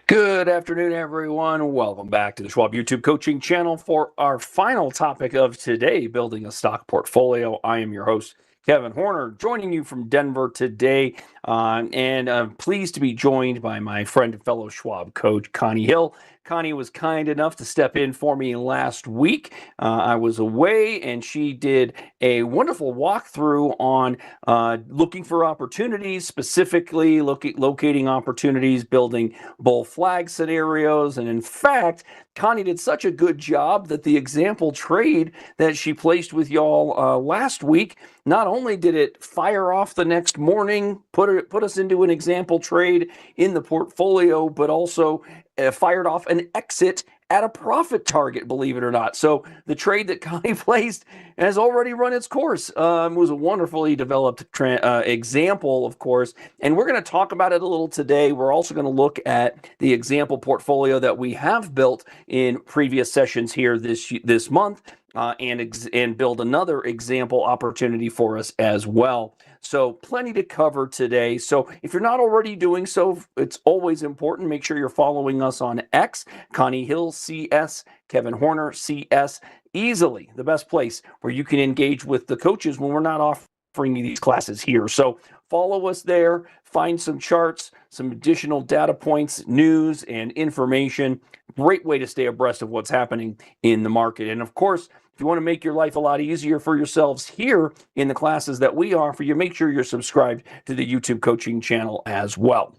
Good afternoon, everyone. Welcome back to the Schwab YouTube coaching channel for our final topic of today, building a stock portfolio. I am your host, Kevin Horner, joining you from Denver today. And I'm pleased to be joined by my friend and fellow Schwab coach, Connie Hill. Connie was kind enough to step in for me last week. I was away, and she did a wonderful walkthrough on looking for opportunities, specifically locating opportunities, building bull flag scenarios. And in fact, Connie did such a good job that the example trade that she placed with y'all last week, not only did it fire off the next morning, put us into an example trade in the portfolio, but also fired off an exit at a profit target, believe it or not. So the trade that Connie placed has already run its course. It was a wonderfully developed example, of course, and we're going to talk about it a little today. We're also going to look at the example portfolio that we have built in previous sessions here this month, and build another example opportunity for us as well. So plenty to cover today. So if you're not already doing so, it's always important. Make sure you're following us on X, Connie Hill CS, Kevin Horner CS. Easily the best place where you can engage with the coaches when we're not offering you these classes here. So follow us there, find some charts, some additional data points, news, and information. Great way to stay abreast of what's happening in the market. And of course, if you want to make your life a lot easier for yourselves here in the classes that we offer you, make sure you're subscribed to the YouTube coaching channel as well.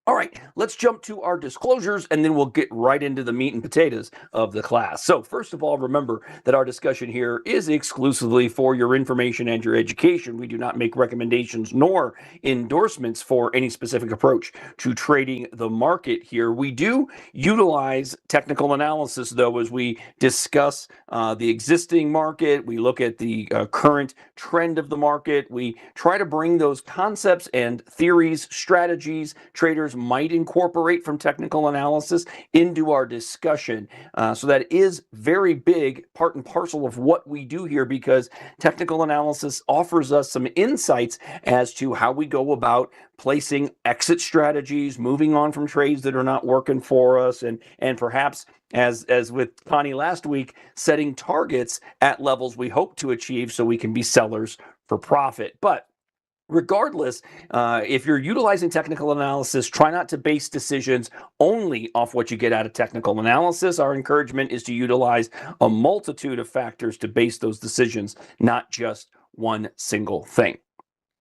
All right, let's jump to our disclosures, and then we'll get right into the meat and potatoes of the class. So first of all, remember that our discussion here is exclusively for your information and your education. We do not make recommendations nor endorsements for any specific approach to trading the market here. We do utilize technical analysis, though, as we discuss the existing market. We look at the current trend of the market. We try to bring those concepts and theories, strategies, traders might incorporate from technical analysis into our discussion. So that is very big part and parcel of what we do here, because technical analysis offers us some insights as to how we go about placing exit strategies, moving on from trades that are not working for us, and perhaps, as with Connie last week, setting targets at levels we hope to achieve so we can be sellers for profit. But regardless, if you're utilizing technical analysis, try not to base decisions only off what you get out of technical analysis. Our encouragement is to utilize a multitude of factors to base those decisions, not just one single thing.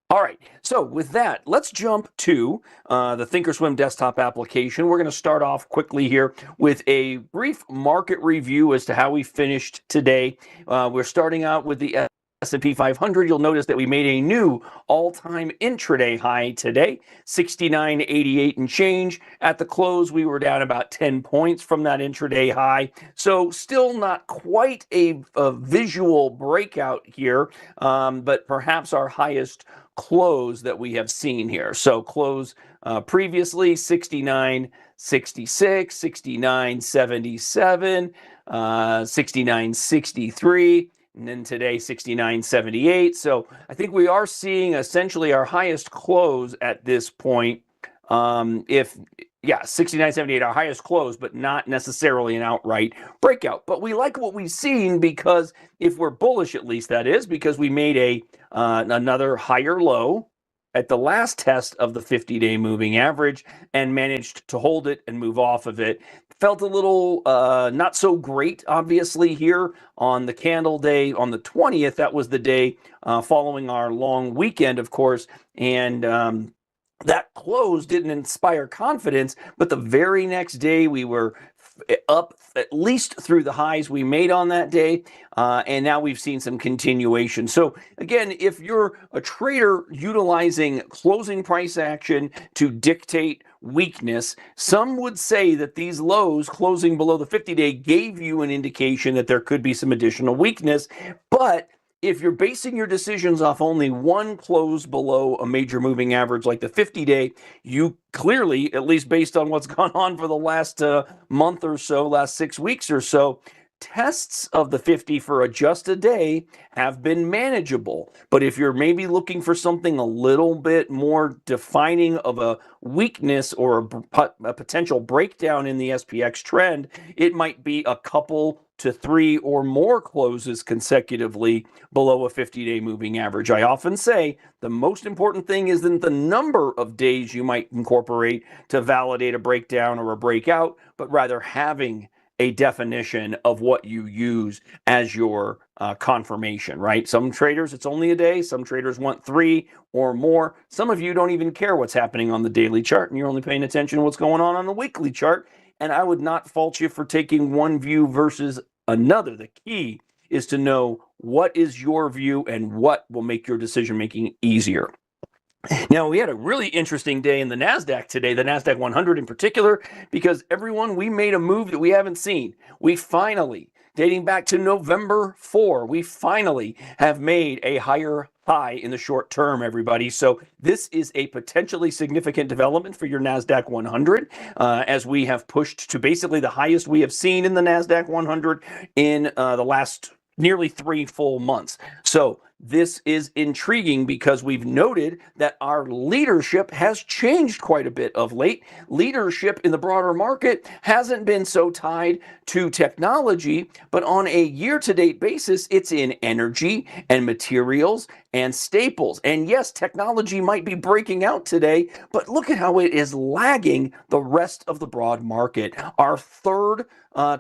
All right, so with that, let's jump to the Thinkorswim desktop application. We're going to start off quickly here with a brief market review as to how we finished today. We're starting out with the S&P 500. You'll notice that we made a new all-time intraday high today, 69.88 and change. At the close, we were down about 10 points from that intraday high. So still not quite a visual breakout here, but perhaps our highest close that we have seen here. So close previously 69.66, 69.77, 69.63. And then today, 69.78. So I think we are seeing essentially our highest close at this point. 69.78, our highest close, but not necessarily an outright breakout. But we like what we've seen, because if we're bullish, at least that is, because we made another higher low at the last test of the 50-day moving average and managed to hold it and move off of it. Felt a little not so great, obviously, here on the candle day on the 20th. That was the day following our long weekend, of course, and that close didn't inspire confidence, but the very next day we were up at least through the highs we made on that day, and now we've seen some continuation. So again, if you're a trader utilizing closing price action to dictate weakness, some would say that these lows closing below the 50-day gave you an indication that there could be some additional weakness. But if you're basing your decisions off only one close below a major moving average like the 50-day, you clearly, at least based on what's gone on for the last month or so, last 6 weeks or so, tests of the 50 for just a day have been manageable. But if you're maybe looking for something a little bit more defining of a weakness or a potential breakdown in the SPX trend, it might be a couple to 3 or more closes consecutively below a 50-day moving average. I often say the most important thing isn't the number of days you might incorporate to validate a breakdown or a breakout, but rather having a definition of what you use as your confirmation, right? Some traders, it's only a day. Some traders want 3 or more. Some of you don't even care what's happening on the daily chart, and you're only paying attention to what's going on the weekly chart. And I would not fault you for taking one view versus another. The key is to know what is your view and what will make your decision making easier. Now, we had a really interesting day in the NASDAQ today, the NASDAQ 100 in particular, because we made a move that we haven't seen. We finally, dating back to November 4, we finally have made a higher high in the short term, everybody. So this is a potentially significant development for your NASDAQ 100, as we have pushed to basically the highest we have seen in the NASDAQ 100 in the last nearly 3 full months. So this is intriguing because we've noted that our leadership has changed quite a bit of late. Leadership in the broader market hasn't been so tied to technology, but on a year-to-date basis, it's in energy and materials and staples. And yes, technology might be breaking out today, but look at how it is lagging the rest of the broad market. Our third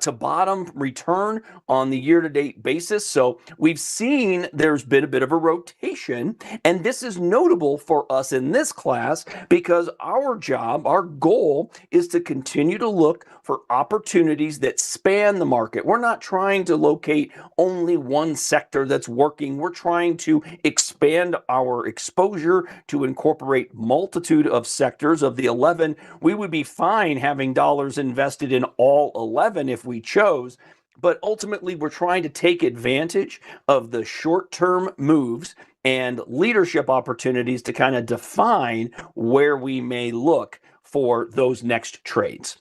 to bottom return on the year-to-date basis. So we've seen there's been a bit of a rotation, and this is notable for us in this class because our job, our goal is to continue to look for opportunities that span the market. We're not trying to locate only one sector that's working. We're trying to expand our exposure to incorporate multitude of sectors. Of the 11, we would be fine having dollars invested in all 11 if we chose. But ultimately, we're trying to take advantage of the short-term moves and leadership opportunities to kind of define where we may look for those next trades.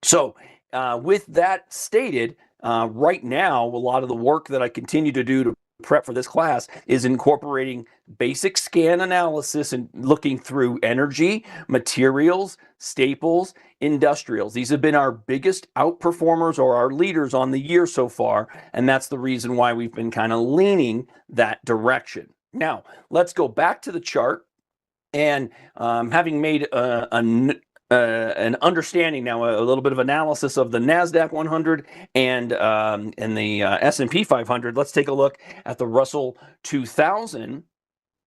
So with that stated, right now, a lot of the work that I continue to do to prep for this class is incorporating basic scan analysis and looking through energy, materials, staples, industrials. These have been our biggest outperformers or our leaders on the year so far, and that's the reason why we've been kind of leaning that direction. Now, let's go back to the chart, and having made an understanding now, a little bit of analysis of the NASDAQ 100 and the S&P 500. Let's take a look at the Russell 2000,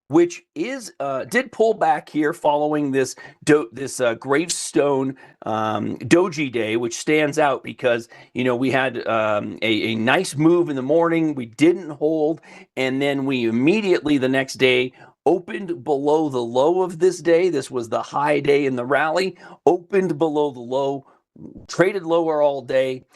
which is did pull back here following this gravestone doji day, which stands out because we had a nice move in the morning. We didn't hold, and then we immediately the next day opened below the low of this day. This was the high day in the rally, opened below the low, traded lower all day.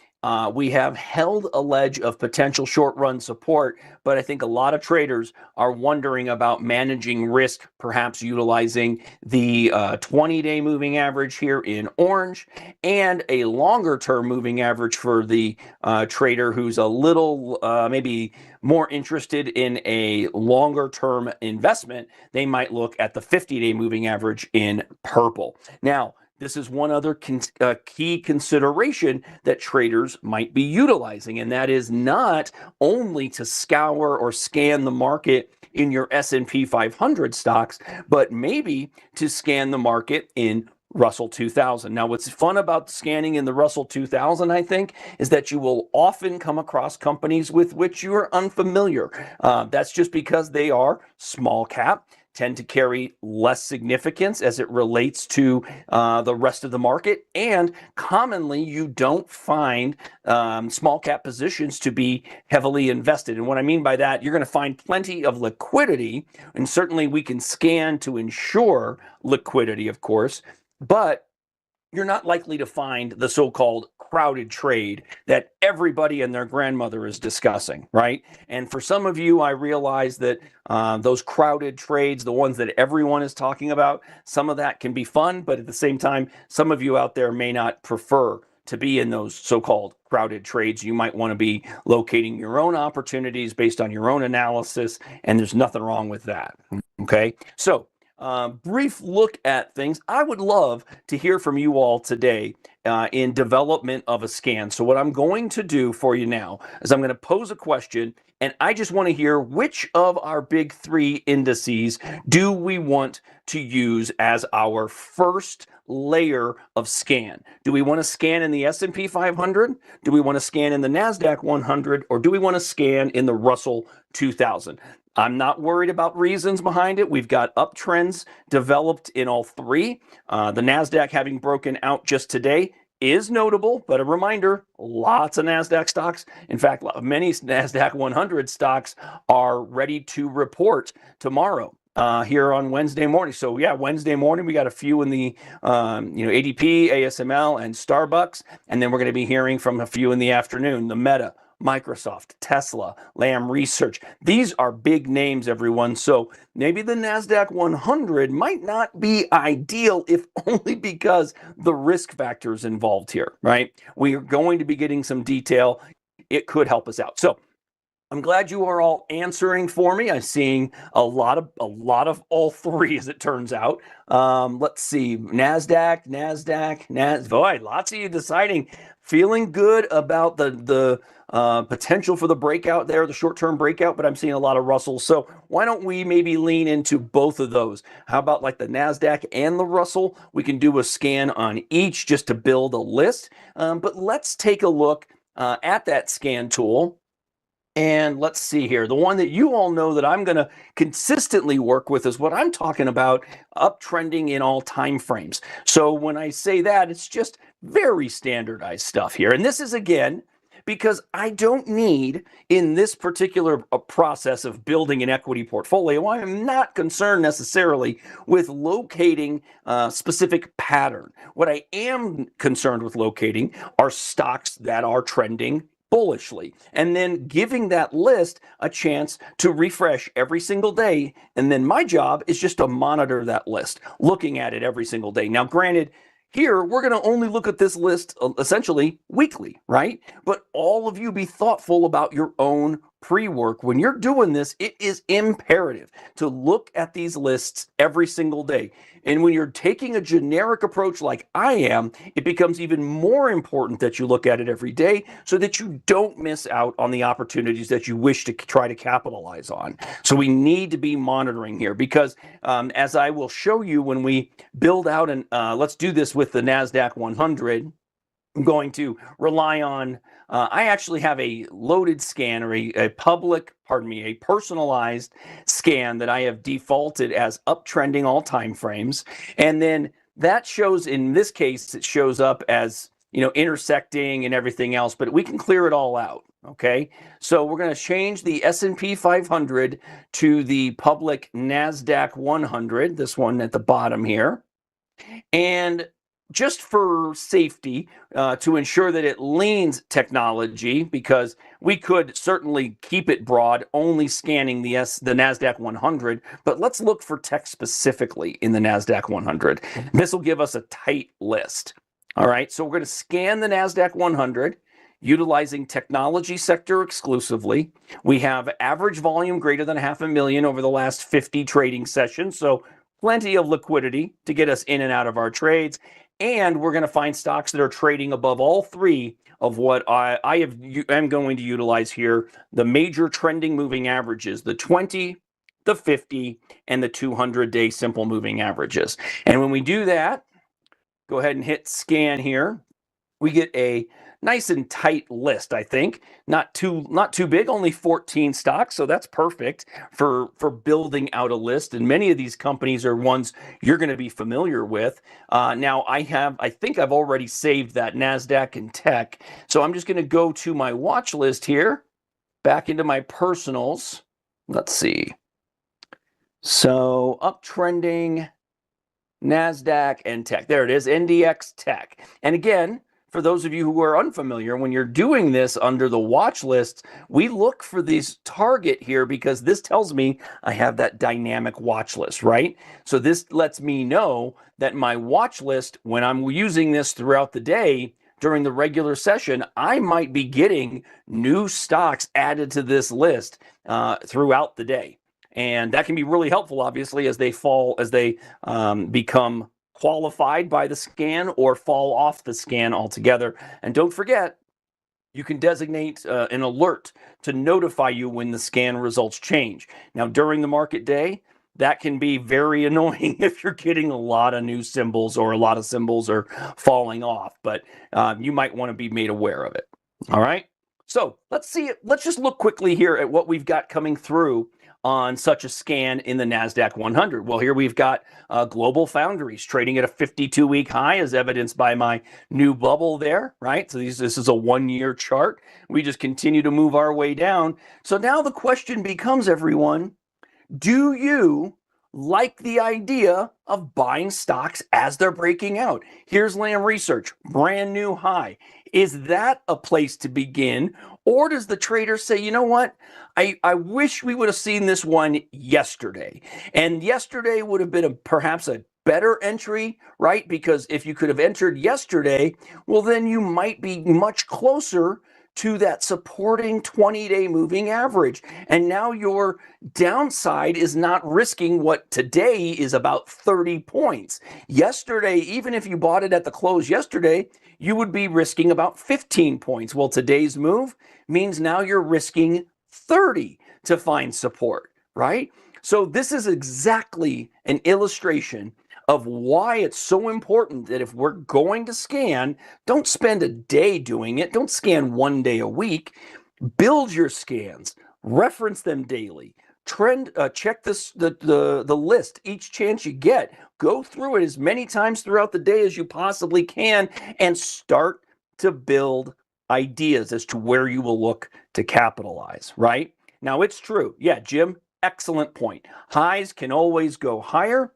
We have held a ledge of potential short run support, but I think a lot of traders are wondering about managing risk, perhaps utilizing the 20-day moving average here in orange and a longer term moving average for the trader who's a little maybe more interested in a longer term investment. They might look at the 50-day moving average in purple. Now, this is one other key consideration that traders might be utilizing, and that is not only to scour or scan the market in your S&P 500 stocks, but maybe to scan the market in Russell 2000. Now, what's fun about scanning in the Russell 2000, I think, is that you will often come across companies with which you are unfamiliar. That's just because they are small cap, tend to carry less significance as it relates to the rest of the market, and commonly you don't find small cap positions to be heavily invested. And what I mean by that, you're going to find plenty of liquidity, and certainly we can scan to ensure liquidity, of course, but you're not likely to find the so-called crowded trade that everybody and their grandmother is discussing, right? And for some of you, I realize that those crowded trades, the ones that everyone is talking about, some of that can be fun, but at the same time, some of you out there may not prefer to be in those so-called crowded trades. You might want to be locating your own opportunities based on your own analysis, and there's nothing wrong with that. Okay, so brief look at things. I would love to hear from you all today in development of a scan. So what I'm going to do for you now is I'm going to pose a question, and I just want to hear which of our big three indices do we want to use as our first layer of scan. Do we want to scan in the S&P 500? Do we want to scan in the NASDAQ 100? Or do we want to scan in the Russell 2000? I'm not worried about reasons behind it. We've got uptrends developed in all three. The NASDAQ having broken out just today is notable, but a reminder, lots of NASDAQ stocks. In fact, many NASDAQ 100 stocks are ready to report tomorrow. Here on Wednesday morning. So yeah, Wednesday morning, we got a few in the, ADP, ASML, and Starbucks. And then we're going to be hearing from a few in the afternoon, the Meta, Microsoft, Tesla, Lam Research. These are big names, everyone. So maybe the NASDAQ 100 might not be ideal, if only because the risk factors involved here, right? We are going to be getting some detail. It could help us out. So I'm glad you are all answering for me. I'm seeing a lot of all three, as it turns out. Let's see, NASDAQ, boy, lots of you deciding, feeling good about the potential for the breakout there, the short-term breakout, but I'm seeing a lot of Russells. So why don't we maybe lean into both of those? How about like the NASDAQ and the Russell? We can do a scan on each just to build a list. But let's take a look at that scan tool. And let's see here. The one that you all know that I'm going to consistently work with is what I'm talking about, uptrending in all time frames. So when I say that, it's just very standardized stuff here. And this is, again, because I don't need, in this particular process of building an equity portfolio, I'm not concerned necessarily with locating a specific pattern. What I am concerned with locating are stocks that are trending bullishly, and then giving that list a chance to refresh every single day. And then my job is just to monitor that list, looking at it every single day. Now, granted, here we're going to only look at this list essentially weekly, right? But all of you be thoughtful about your own pre-work. When you're doing this, it is imperative to look at these lists every single day. And when you're taking a generic approach like I am, it becomes even more important that you look at it every day so that you don't miss out on the opportunities that you wish to try to capitalize on. So we need to be monitoring here because as I will show you when we build out, and let's do this with the NASDAQ 100, I'm going to rely on, I actually have a loaded scan, or a personalized scan that I have defaulted as uptrending all time frames. And then that shows, in this case, it shows up as, intersecting and everything else, but we can clear it all out. Okay, so we're going to change the S&P 500 to the public NASDAQ 100, this one at the bottom here. And just for safety, to ensure that it leans technology, because we could certainly keep it broad, only scanning the NASDAQ 100, but let's look for tech specifically in the NASDAQ 100. This will give us a tight list. All right, so we're going to scan the NASDAQ 100 utilizing technology sector exclusively. We have average volume greater than 500,000 over the last 50 trading sessions, so plenty of liquidity to get us in and out of our trades. And we're going to find stocks that are trading above all three of what I am going to utilize here, the major trending moving averages, the 20, the 50, and the 200-day simple moving averages. And when we do that, go ahead and hit scan here. We get a nice and tight list, I think. Not too big, only 14 stocks, so that's perfect for building out a list. And many of these companies are ones you're going to be familiar with. Now, I think I've already saved that NASDAQ and tech, so I'm just going to go to my watch list here, back into my personals. Let's see. So uptrending NASDAQ and tech. There it is, NDX Tech. And again, for those of you who are unfamiliar, when you're doing this under the watch list, we look for this target here because this tells me I have that dynamic watch list, right? So this lets me know that my watch list, when I'm using this throughout the day, during the regular session, I might be getting new stocks added to this list throughout the day. And that can be really helpful, obviously, as they become qualified by the scan or fall off the scan altogether. And don't forget, you can designate an alert to notify you when the scan results change. Now, during the market day, that can be very annoying if you're getting a lot of new symbols or a lot of symbols are falling off, but you might want to be made aware of it. All right. So let's just look quickly here at what we've got coming through on such a scan in the NASDAQ 100. Well, here we've got Global Foundries trading at a 52-week high, as evidenced by my new bubble there, right? So this is a 1-year chart. We just continue to move our way down. So now the question becomes, everyone, do you like the idea of buying stocks as they're breaking out? Here's Lam Research, brand new high. Is that a place to begin? Or does the trader say, you know what? I wish we would have seen this one yesterday. And yesterday would have been perhaps a better entry, right? Because if you could have entered yesterday, well, then you might be much closer to that supporting 20-day moving average. And now your downside is not risking what today is about 30 points. Yesterday, even if you bought it at the close yesterday, you would be risking about 15 points. Well, today's move means now you're risking 30 to find support, right? So this is exactly an illustration of why it's so important that if we're going to scan, don't spend a day doing it. Don't scan 1 day a week. Build your scans, reference them daily. Check the list each chance you get. Go through it as many times throughout the day as you possibly can and start to build ideas as to where you will look to capitalize, right? Now, it's true. Yeah, Jim, excellent point. Highs can always go higher.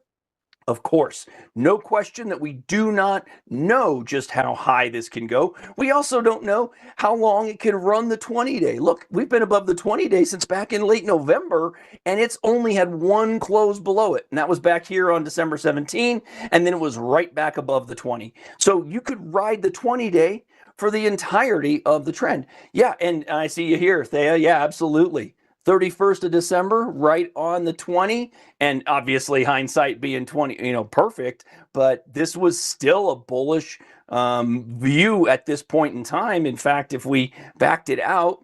Of course, no question that we do not know just how high this can go. We also don't know how long it can run the 20-day. Look, we've been above the 20-day since back in late November, and it's only had one close below it. And that was back here on December 17, and then it was right back above the 20. So you could ride the 20-day for the entirety of the trend. Yeah, and I see you here, Thea. Yeah, absolutely. 31st of December, right on the 20, and obviously hindsight being 20, perfect, but this was still a bullish view at this point in time. In fact, if we backed it out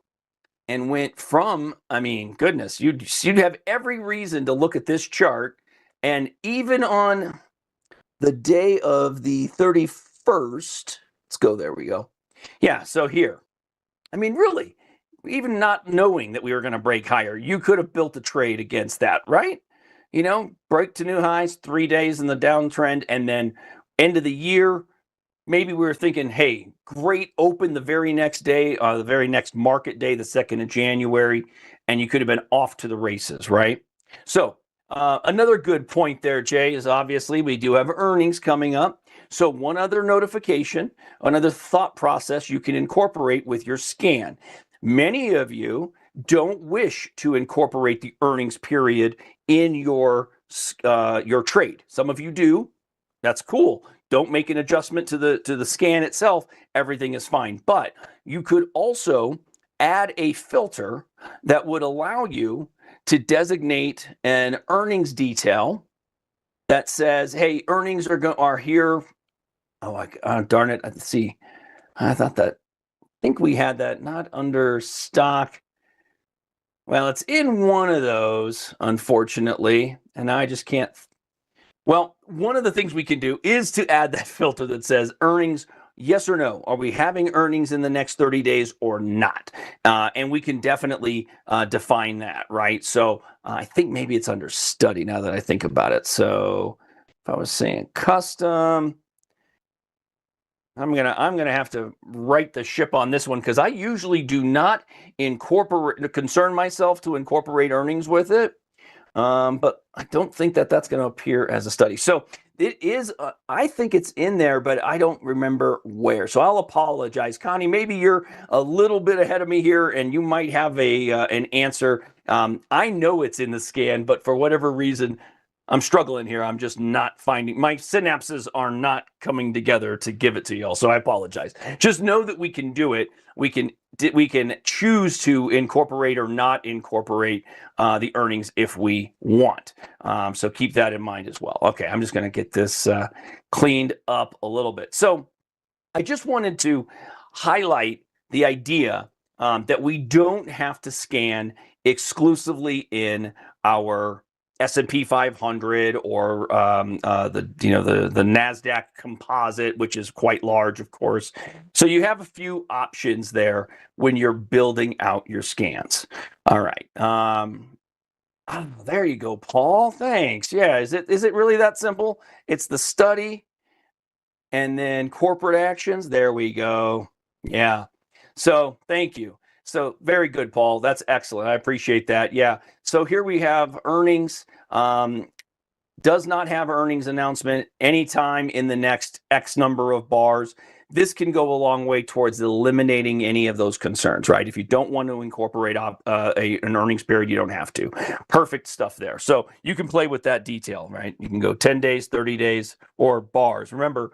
and went from, goodness, you'd have every reason to look at this chart, and even on the day of the 31st, let's go, there we go. Yeah, so here, really, even not knowing that we were going to break higher, you could have built a trade against that, right? Break to new highs, 3 days in the downtrend, and then end of the year, maybe we were thinking, hey, great open the very next day, the very next market day, the 2nd of January, and you could have been off to the races, right? So another good point there, Jay, is obviously we do have earnings coming up. So one other notification, another thought process you can incorporate with your scan. Many of you don't wish to incorporate the earnings period in your trade. Some of you do. That's cool. Don't make an adjustment to the scan itself. Everything is fine. But you could also add a filter that would allow you to designate an earnings detail that says, "Hey, earnings are here." Oh, darn it! Let's see. I think we had that not under stock. Well, it's in one of those, unfortunately, and I just can't. Well, one of the things we can do is to add that filter that says earnings, yes or no. Are we having earnings in the next 30 days or not? And we can definitely define that, right? So I think maybe it's under study now that I think about it. So if I was saying custom, I'm gonna have to right the ship on this one, because I usually do not concern myself to incorporate earnings with it, but I don't think that's going to appear as a study. So it is. I think it's in there, but I don't remember where. So I'll apologize, Connie. Maybe you're a little bit ahead of me here, and you might have an answer. I know it's in the scan, but for whatever reason, I'm struggling here. I'm just not finding, my synapses are not coming together to give it to y'all. So I apologize. Just know that we can do it. We can choose to incorporate or not incorporate the earnings if we want. So keep that in mind as well. Okay, I'm just going to get this cleaned up a little bit. So I just wanted to highlight the idea that we don't have to scan exclusively in our S&P 500 or the NASDAQ composite, which is quite large, of course. So you have a few options there when you're building out your scans. All right. Oh, there you go, Paul. Thanks. Yeah. Is it really that simple? It's the study and then corporate actions. There we go. Yeah. So thank you. So very good, Paul. That's excellent. I appreciate that. Yeah. So here we have earnings. Does not have earnings announcement anytime in the next X number of bars. This can go a long way towards eliminating any of those concerns, right? If you don't want to incorporate an earnings period, you don't have to. Perfect stuff there. So you can play with that detail, right? You can go 10 days, 30 days, or bars. Remember,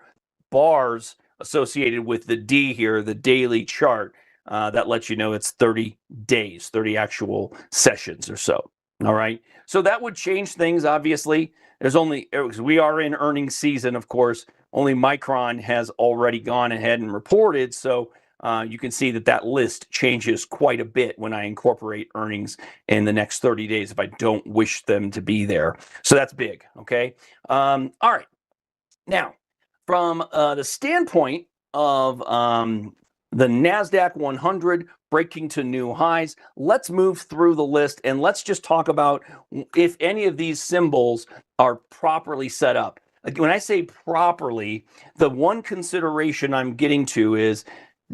bars associated with the D here, the daily chart, that lets you know it's 30 days, 30 actual sessions or so. All right. So that would change things, obviously. We are in earnings season, of course. Only Micron has already gone ahead and reported. So you can see that list changes quite a bit when I incorporate earnings in the next 30 days if I don't wish them to be there. So that's big. Okay. All right. Now, from the standpoint of the NASDAQ 100 breaking to new highs, let's move through the list and let's just talk about if any of these symbols are properly set up. When I say properly, the one consideration I'm getting to is,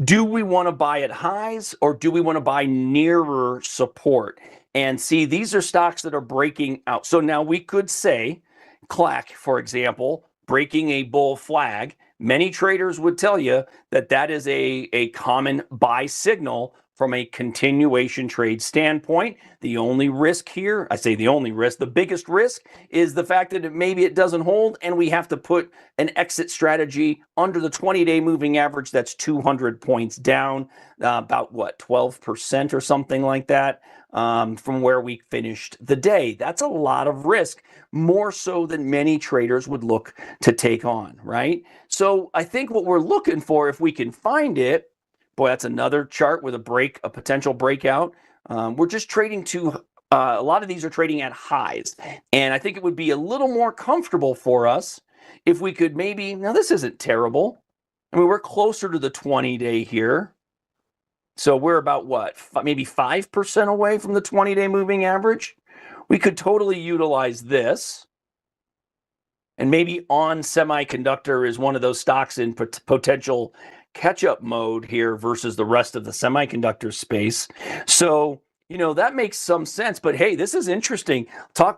do we want to buy at highs or do we want to buy nearer support? And see, these are stocks that are breaking out. So now we could say, CLAC, for example, breaking a bull flag. Many traders would tell you that is a common buy signal from a continuation trade standpoint. The only risk here, I say the only risk, the biggest risk is the fact that maybe it doesn't hold and we have to put an exit strategy under the 20-day moving average that's 200 points down, about what, 12% or something like that, from where we finished the day. That's a lot of risk, more so than many traders would look to take on, right? So I think what we're looking for, if we can find it, boy, that's another chart with a potential breakout. We're just trading to, a lot of these are trading at highs. And I think it would be a little more comfortable for us if we could maybe, now this isn't terrible. I mean, we're closer to the 20-day here. So we're about what, maybe 5% away from the 20-day moving average. We could totally utilize this. And maybe ON Semiconductor is one of those stocks in potential catch-up mode here versus the rest of the semiconductor space. So, that makes some sense. But hey, this is interesting.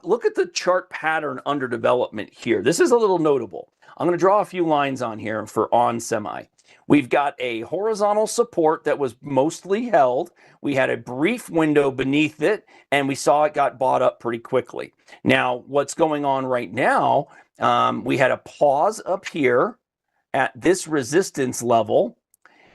Look at the chart pattern under development here. This is a little notable. I'm going to draw a few lines on here for ON Semi. We've got a horizontal support that was mostly held. We had a brief window beneath it, and we saw it got bought up pretty quickly. Now, what's going on right now, we had a pause up here at this resistance level,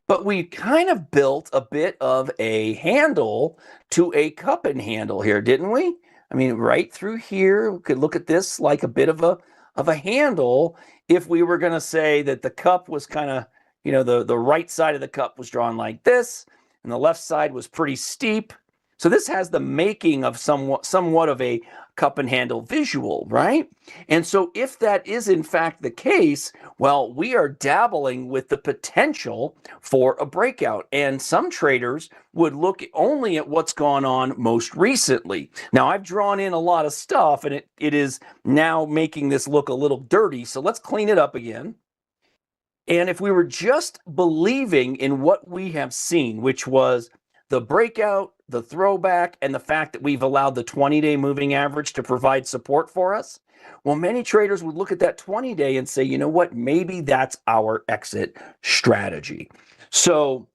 but we kind of built a bit of a handle to a cup and handle here, didn't we? I mean, right through here, we could look at this like a bit of a handle if we were going to say that the cup was kind of, the right side of the cup was drawn like this, and the left side was pretty steep. So this has the making of somewhat of a cup and handle visual, right? And so if that is in fact the case, well, we are dabbling with the potential for a breakout. And some traders would look only at what's gone on most recently. Now, I've drawn in a lot of stuff, and it is now making this look a little dirty. So let's clean it up again. And if we were just believing in what we have seen, which was the breakout, the throwback, and the fact that we've allowed the 20-day moving average to provide support for us, well, many traders would look at that 20-day and say, you know what, maybe that's our exit strategy. So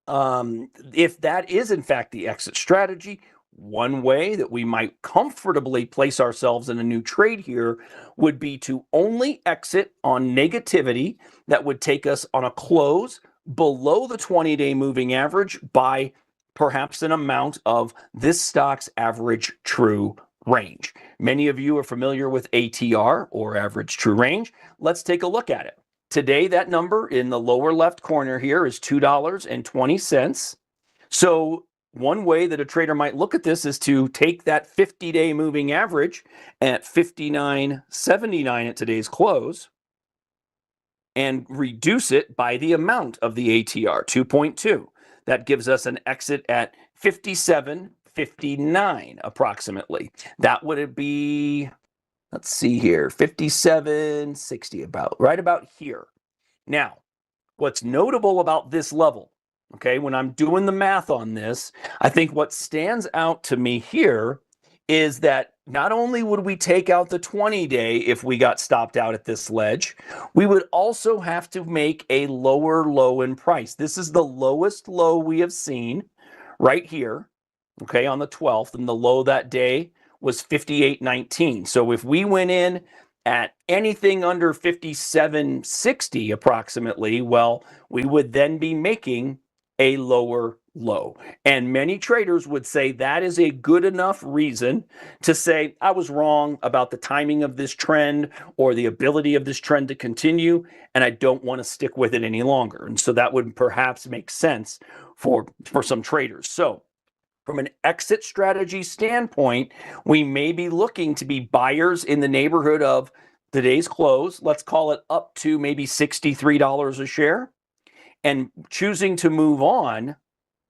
if that is in fact the exit strategy, one way that we might comfortably place ourselves in a new trade here would be to only exit on negativity that would take us on a close below the 20-day moving average by perhaps an amount of this stock's average true range. Many of you are familiar with ATR, or average true range. Let's take a look at it. Today, that number in the lower left corner here is $2.20. So one way that a trader might look at this is to take that 50-day moving average at 59.79 at today's close and reduce it by the amount of the ATR, 2.2. That gives us an exit at 57.59 approximately. That would be, let's see here, 57.60 right about here. Now, what's notable about this level, okay, when I'm doing the math on this, I think what stands out to me here is that not only would we take out the 20-day if we got stopped out at this ledge, we would also have to make a lower low in price. This is the lowest low we have seen right here, okay, on the 12th, and the low that day was 58.19. So if we went in at anything under 57.60 approximately, well, we would then be making a lower low. And many traders would say that is a good enough reason to say, I was wrong about the timing of this trend or the ability of this trend to continue, and I don't want to stick with it any longer. And so that would perhaps make sense for some traders. So from an exit strategy standpoint, we may be looking to be buyers in the neighborhood of today's close. Let's call it up to maybe $63 a share, and choosing to move on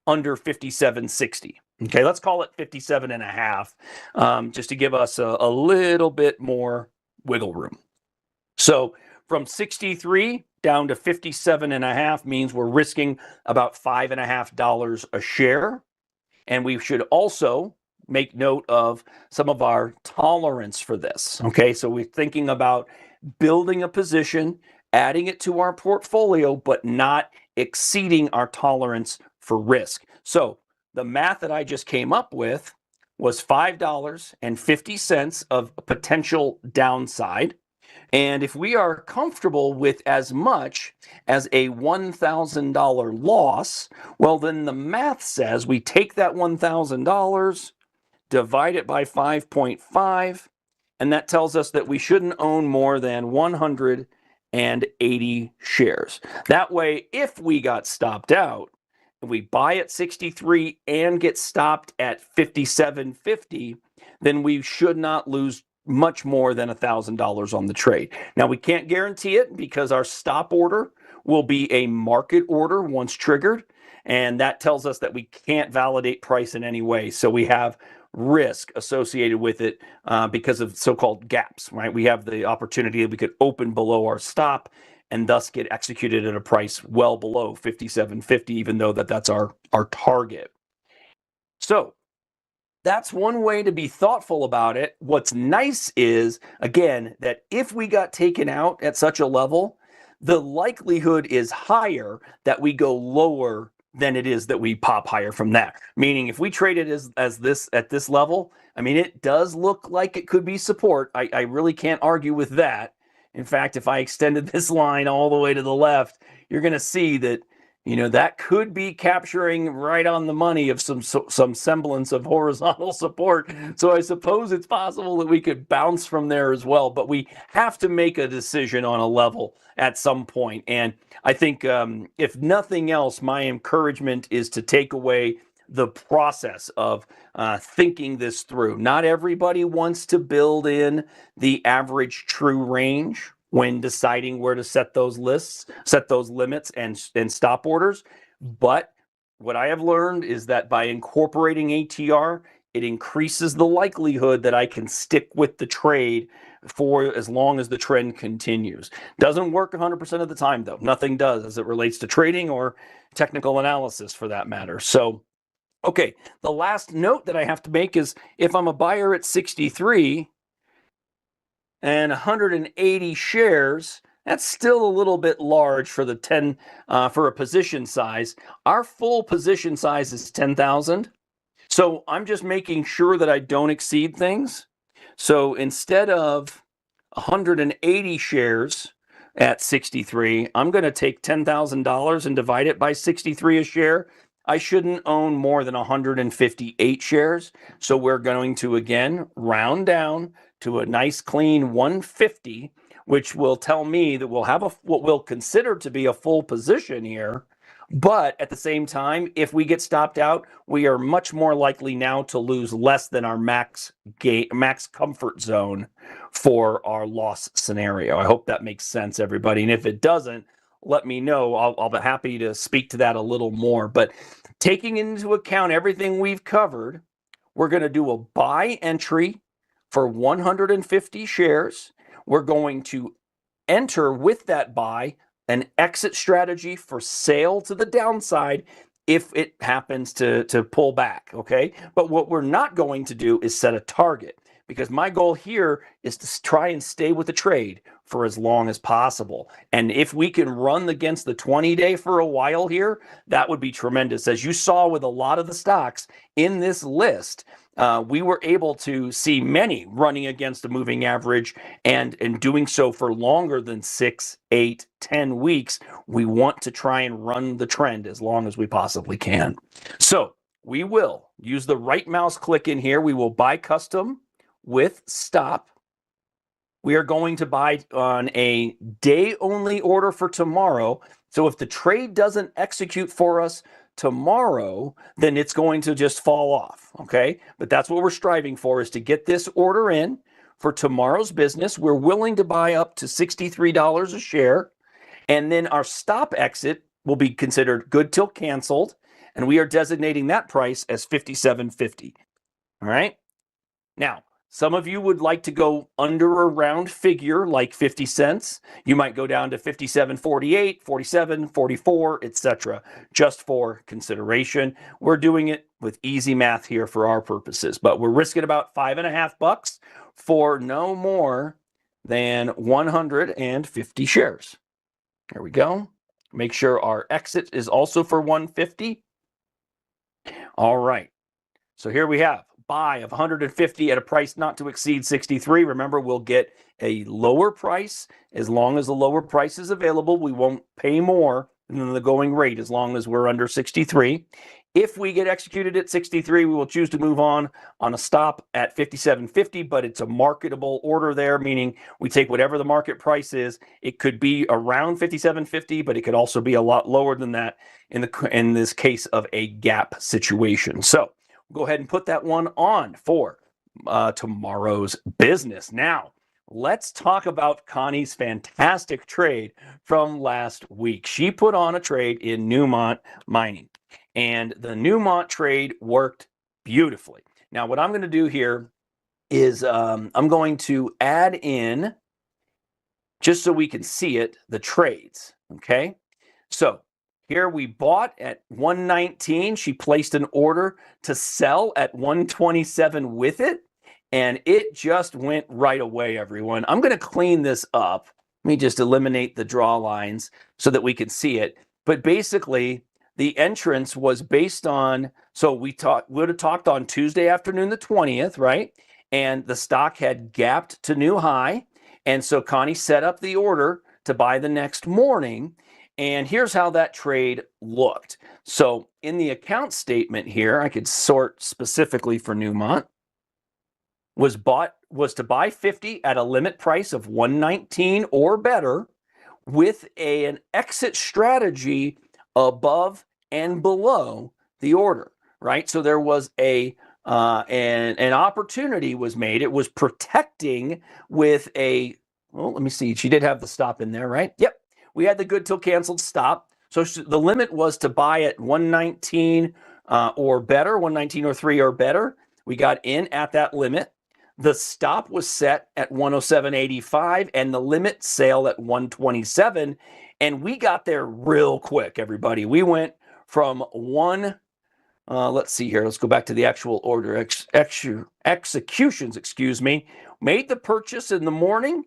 under 57.60. Okay, let's call it 57.5, just to give us a little bit more wiggle room. So from 63 down to 57.5 means we're risking about $5.50 a share. And we should also make note of some of our tolerance for this. Okay, so we're thinking about building a position, adding it to our portfolio, but not exceeding our tolerance for risk. So the math that I just came up with was $5.50 of potential downside. And if we are comfortable with as much as a $1,000 loss, well, then the math says we take that $1,000, divide it by 5.5, and that tells us that we shouldn't own more than 180 shares. That way, if we got stopped out, if we buy at 63 and get stopped at 57.50, then we should not lose much more than $1,000 on the trade. Now, we can't guarantee it because our stop order will be a market order once triggered, and that tells us that we can't validate price in any way. So we have risk associated with it because of so-called gaps, right? We have the opportunity that we could open below our stop and thus get executed at a price well below 57.50, even though that's our target. So that's one way to be thoughtful about it. What's nice is, again, that if we got taken out at such a level, the likelihood is higher that we go lower than it is that we pop higher from that. Meaning if we trade it as this at this level, I mean, it does look like it could be support. I really can't argue with that. In fact, if I extended this line all the way to the left, you're going to see that, you know, that could be capturing right on the money of some semblance of horizontal support. So I suppose it's possible that we could bounce from there as well, but we have to make a decision on a level at some point. And I think if nothing else, my encouragement is to take away the process of thinking this through. Not everybody wants to build in the average true range when deciding where to set those lists, set those limits and stop orders. But what I have learned is that by incorporating ATR, it increases the likelihood that I can stick with the trade for as long as the trend continues. Doesn't work 100% of the time, though. Nothing does as it relates to trading or technical analysis for that matter. So, okay, the last note that I have to make is if I'm a buyer at 63 and 180 shares, that's still a little bit large for the 10 for a position size. Our full position size is 10,000. So I'm just making sure that I don't exceed things. So instead of 180 shares at 63, I'm going to take $10,000 and divide it by 63 a share. I shouldn't own more than 158 shares. So we're going to, again, round down to a nice clean 150, which will tell me that we'll have what we'll consider to be a full position here. But at the same time, if we get stopped out, we are much more likely now to lose less than our max comfort zone for our loss scenario. I hope that makes sense, everybody. And if it doesn't, let me know. I'll be happy to speak to that a little more. But taking into account everything we've covered, we're going to do a buy entry for 150 shares. We're going to enter with that buy an exit strategy for sale to the downside if it happens to pull back, okay? But what we're not going to do is set a target, because my goal here is to try and stay with the trade for as long as possible. And if we can run against the 20-day for a while here, that would be tremendous. As you saw with a lot of the stocks in this list, we were able to see many running against a moving average and doing so for longer than 6, 8, 10 weeks. We want to try and run the trend as long as we possibly can. So we will use the right mouse click in here. We will buy custom with stop. We are going to buy on a day-only order for tomorrow. So if the trade doesn't execute for us tomorrow, then it's going to just fall off, okay? But that's what we're striving for, is to get this order in for tomorrow's business. We're willing to buy up to $63 a share, and then our stop exit will be considered good till canceled, and we are designating that price as $57.50, all right? Now, some of you would like to go under a round figure like 50 cents. You might go down to 57.48, 47, 44, etc., just for consideration. We're doing it with easy math here for our purposes, but we're risking about $5.50 for no more than 150 shares. There we go. Make sure our exit is also for 150. All right. So here we have buy of 150 at a price not to exceed 63. Remember, we'll get a lower price as long as the lower price is available. We won't pay more than the going rate as long as we're under 63. If we get executed at 63, we will choose to move on a stop at 57.50, but it's a marketable order there, meaning we take whatever the market price is. It could be around 57.50, but it could also be a lot lower than that in this case of a gap situation. So go ahead and put that one on for tomorrow's business. Now, let's talk about Connie's fantastic trade from last week. She put on a trade in Newmont Mining, and the Newmont trade worked beautifully. Now, what I'm going to do here is I'm going to add in, just so we can see it, the trades, okay? So here we bought at 119. She placed an order to sell at 127 with it, and it just went right away, everyone. I'm going to clean this up. Let me just eliminate the draw lines so that we can see it. But basically, the entrance was based on, so we would have talked on Tuesday afternoon, the 20th, right? And the stock had gapped to new high. And so Connie set up the order to buy the next morning. And here's how that trade looked. So in the account statement here, I could sort specifically for Newmont, was to buy 50 at a limit price of 119 or better, with an exit strategy above and below the order, right? So there was an opportunity was made. It was protecting with a, well, let me see. She did have the stop in there, right? Yep. We had the good till canceled stop. So the limit was to buy at 119 or better, 119 or 3 or better. We got in at that limit. The stop was set at 107.85 and the limit sale at 127. And we got there real quick, everybody. We went from let's see here. Let's go back to the actual order executions, excuse me. Made the purchase in the morning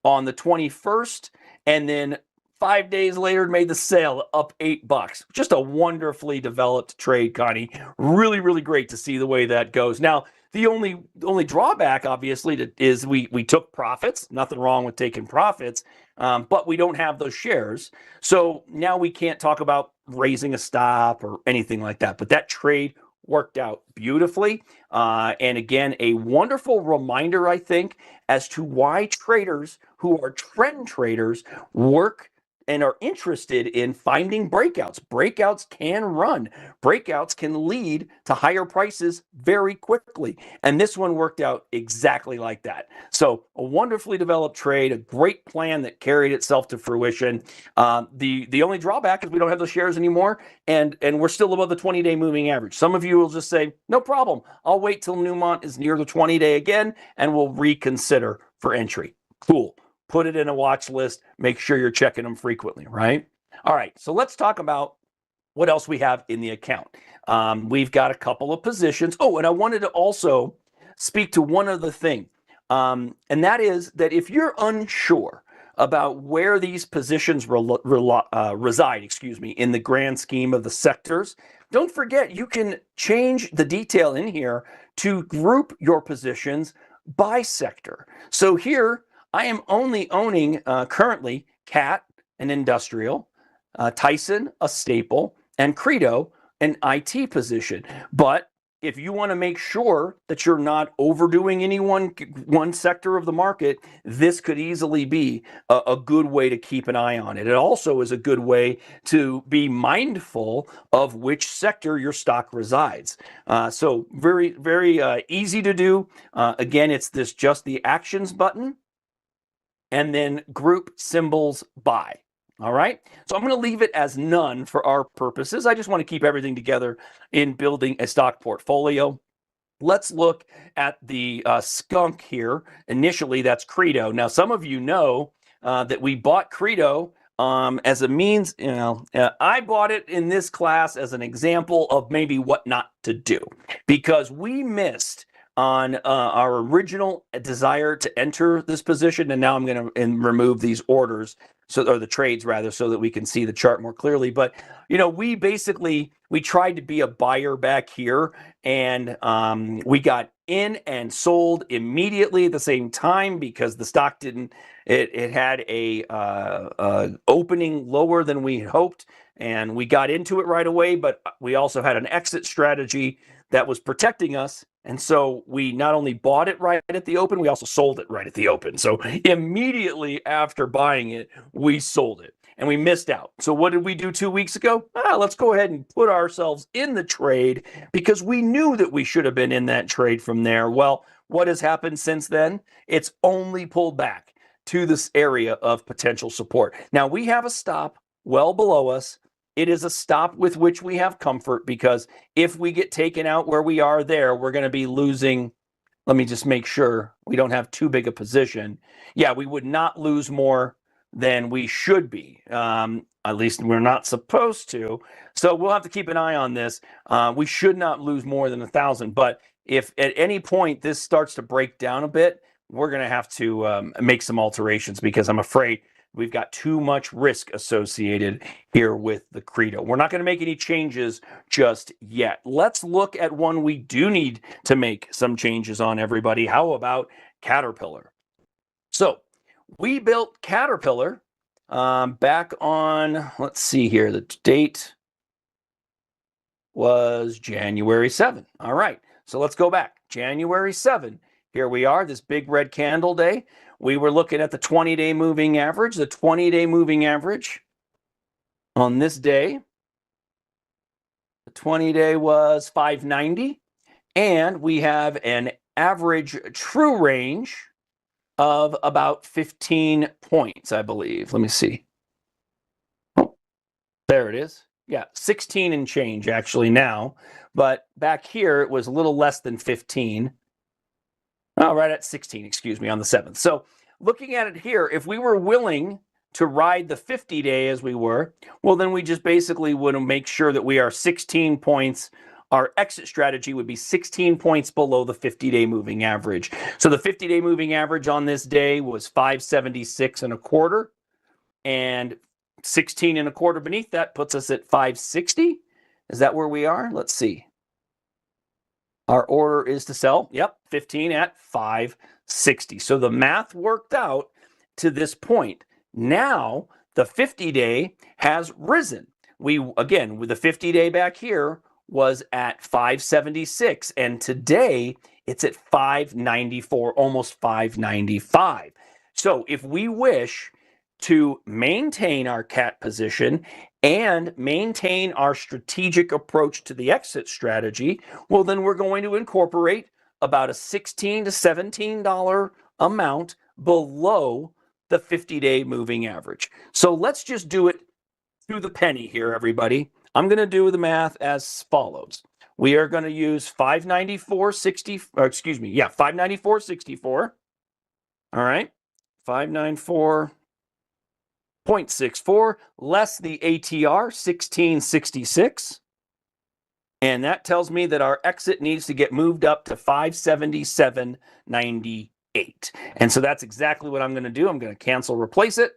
on the 21st, and then 5 days later, made the sale up $8. Just a wonderfully developed trade, Connie. Really, really great to see the way that goes. Now, the only drawback, obviously, is we took profits. Nothing wrong with taking profits, but we don't have those shares. So now we can't talk about raising a stop or anything like that. But that trade worked out beautifully. And again, a wonderful reminder, I think, as to why traders who are trend traders work and are interested in finding breakouts. Breakouts can run. Breakouts can lead to higher prices very quickly. And this one worked out exactly like that. So a wonderfully developed trade, a great plan that carried itself to fruition. The only drawback is we don't have those shares anymore, and we're still above the 20-day moving average. Some of you will just say, no problem. I'll wait till Newmont is near the 20-day again, and we'll reconsider for entry. Cool. Put it in a watch list. Make sure you're checking them frequently, right? All right, so let's talk about what else we have in the account. We've got a couple of positions. Oh, and I wanted to also speak to one other thing, and that is that if you're unsure about where these positions reside, in the grand scheme of the sectors, don't forget you can change the detail in here to group your positions by sector. So here, I am only owning currently CAT, an industrial, Tyson, a staple, and Credo, an IT position. But if you want to make sure that you're not overdoing any one sector of the market, this could easily be a good way to keep an eye on it. It also is a good way to be mindful of which sector your stock resides. So very, very easy to do. Again, it's just the actions button, and then group symbols by. All right, so I'm going to leave it as none for our purposes. I just want to keep everything together in building a stock portfolio. Let's look at the skunk here. Initially, that's Credo. Now, some of you know that we bought Credo as a means, I bought it in this class as an example of maybe what not to do, because we missed on our original desire to enter this position, and now I'm going to remove these orders, or the trades rather, so that we can see the chart more clearly. But we tried to be a buyer back here, and we got in and sold immediately at the same time because the stock didn't. It had a opening lower than we hoped, and we got into it right away. But we also had an exit strategy that was protecting us. And so we not only bought it right at the open, we also sold it right at the open. So immediately after buying it, we sold it and we missed out. So what did we do 2 weeks ago? Let's go ahead and put ourselves in the trade because we knew that we should have been in that trade from there. Well, what has happened since then? It's only pulled back to this area of potential support. Now we have a stop well below us. It is a stop with which we have comfort, because if we get taken out where we are there, we're going to be losing. Let me just make sure we don't have too big a position. Yeah, we would not lose more than we should be. At least we're not supposed to. So we'll have to keep an eye on this. We should not lose more than 1,000. But if at any point this starts to break down a bit, we're going to have to make some alterations, because I'm afraid we've got too much risk associated here with the Credo. We're not going to make any changes just yet. Let's look at one we do need to make some changes on, everybody. How about Caterpillar? So we built Caterpillar back on, let's see here, the date was January 7. All right, so let's go back. January 7. Here we are, this big red candle day. We were looking at the 20-day moving average. The 20-day moving average on this day, the 20-day was 590. And we have an average true range of about 15 points, I believe. Let me see. Oh, there it is. Yeah, 16 and change actually now. But back here, it was a little less than 15. Oh, right at 16, excuse me, on the 7th. So looking at it here, if we were willing to ride the 50-day as we were, well, then we just basically would make sure that we are 16 points. Our exit strategy would be 16 points below the 50-day moving average. So the 50-day moving average on this day was 576 and a quarter. And 16 and a quarter beneath that puts us at 560. Is that where we are? Let's see. Our order is to sell. Yep, 15 at 560. So the math worked out to this point. Now the 50-day has risen. Again, with the 50-day back here was at 576, and today it's at 594, almost 595. So if we wish to maintain our CAT position and maintain our strategic approach to the exit strategy, well, then we're going to incorporate about a $16 to $17 amount below the 50-day moving average. So let's just do it to the penny here, everybody. I'm going to do the math as follows. We are going to use 594.64. All right, 594.64 less the ATR 1666. And that tells me that our exit needs to get moved up to 577.98. And so that's exactly what I'm going to do. I'm going to cancel, replace it,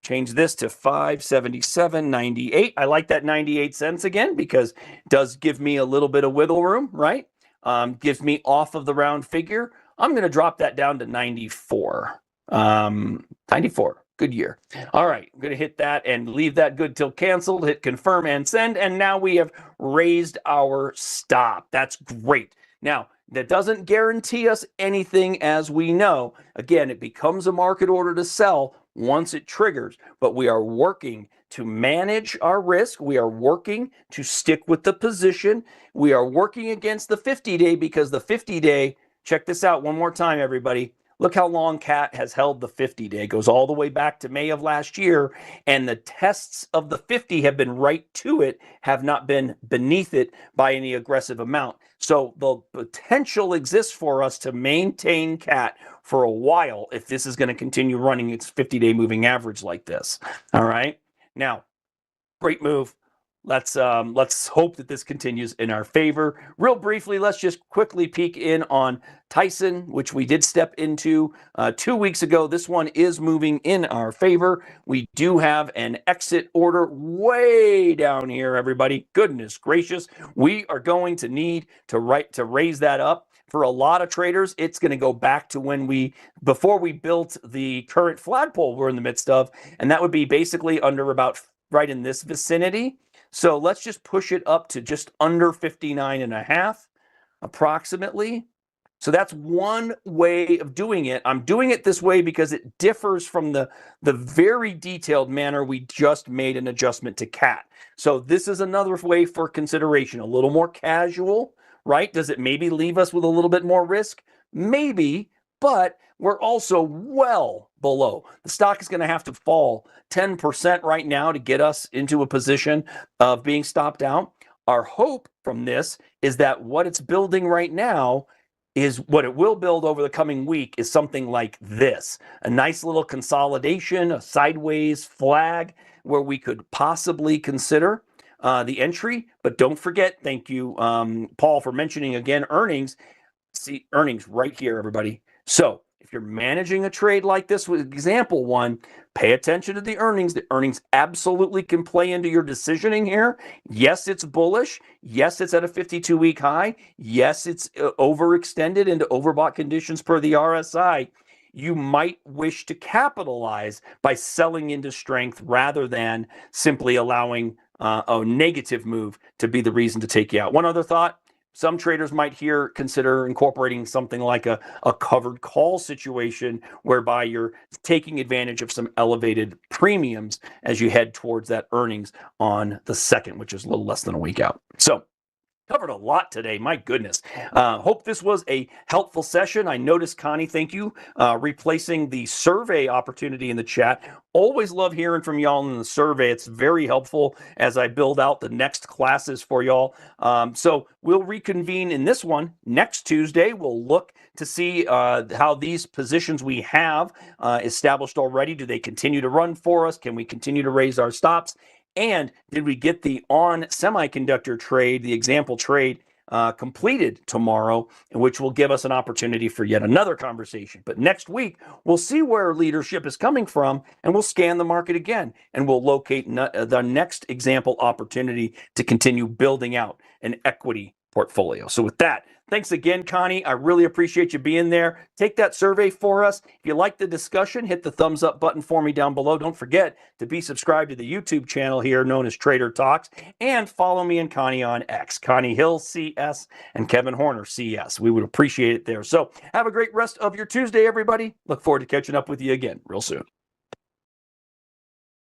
change this to 577.98. I like that 98 cents again because it does give me a little bit of wiggle room, right? Gives me off of the round figure. I'm going to drop that down to 94. 94. Good year. All right, I'm going to hit that and leave that good till canceled, hit confirm and send, and now we have raised our stop. That's great. Now, that doesn't guarantee us anything, as we know. Again, it becomes a market order to sell once it triggers, but we are working to manage our risk. We are working to stick with the position. We are working against the 50-day because the 50-day, check this out one more time, everybody. Look how long CAT has held the 50-day. It goes all the way back to May of last year, and the tests of the 50 have been right to it, have not been beneath it by any aggressive amount. So the potential exists for us to maintain CAT for a while if this is going to continue running its 50-day moving average like this. All right. Now, great move. Let's hope that this continues in our favor. Real briefly, let's just quickly peek in on Tyson, which we did step into 2 weeks ago. This one is moving in our favor. We do have an exit order way down here, everybody. Goodness gracious. We are going to need to raise that up. For a lot of traders, it's going to go back to before we built the current flagpole we're in the midst of, and that would be basically under about right in this vicinity. So let's just push it up to just under 59.5 approximately. So that's one way of doing it. I'm doing it this way because it differs from the very detailed manner we just made an adjustment to CAT. So this is another way for consideration, a little more casual, right? Does it maybe leave us with a little bit more risk? Maybe, but we're also well below. The stock is going to have to fall 10% right now to get us into a position of being stopped out. Our hope from this is that what it's building right now is what it will build over the coming week is something like this. A nice little consolidation, a sideways flag where we could possibly consider the entry. But don't forget, thank you, Paul, for mentioning again earnings. See, earnings right here, everybody. So if you're managing a trade like this with example one, pay attention to the earnings. The earnings absolutely can play into your decisioning here. Yes, it's bullish. Yes, it's at a 52-week high. Yes, it's overextended into overbought conditions per the RSI. You might wish to capitalize by selling into strength rather than simply allowing a negative move to be the reason to take you out. One other thought. Some traders might consider incorporating something like a covered call situation whereby you're taking advantage of some elevated premiums as you head towards that earnings on the 2nd, which is a little less than a week out. So covered a lot today. My goodness. Hope this was a helpful session. I noticed, Connie, thank you, replacing the survey opportunity in the chat. Always love hearing from y'all in the survey. It's very helpful as I build out the next classes for y'all. So we'll reconvene in this one next Tuesday. We'll look to see how these positions we have established already, do they continue to run for us? Can we continue to raise our stops? And did we get the on semiconductor trade, the example trade, completed tomorrow, which will give us an opportunity for yet another conversation. But next week, we'll see where leadership is coming from, and we'll scan the market again, and we'll locate the next example opportunity to continue building out an equity portfolio. So with that, thanks again, Connie. I really appreciate you being there. Take that survey for us. If you like the discussion, hit the thumbs up button for me down below. Don't forget to be subscribed to the YouTube channel here known as Trader Talks, and follow me and Connie on X, Connie Hill CS and Kevin Horner CS. We would appreciate it there. So have a great rest of your Tuesday, everybody. Look forward to catching up with you again real soon.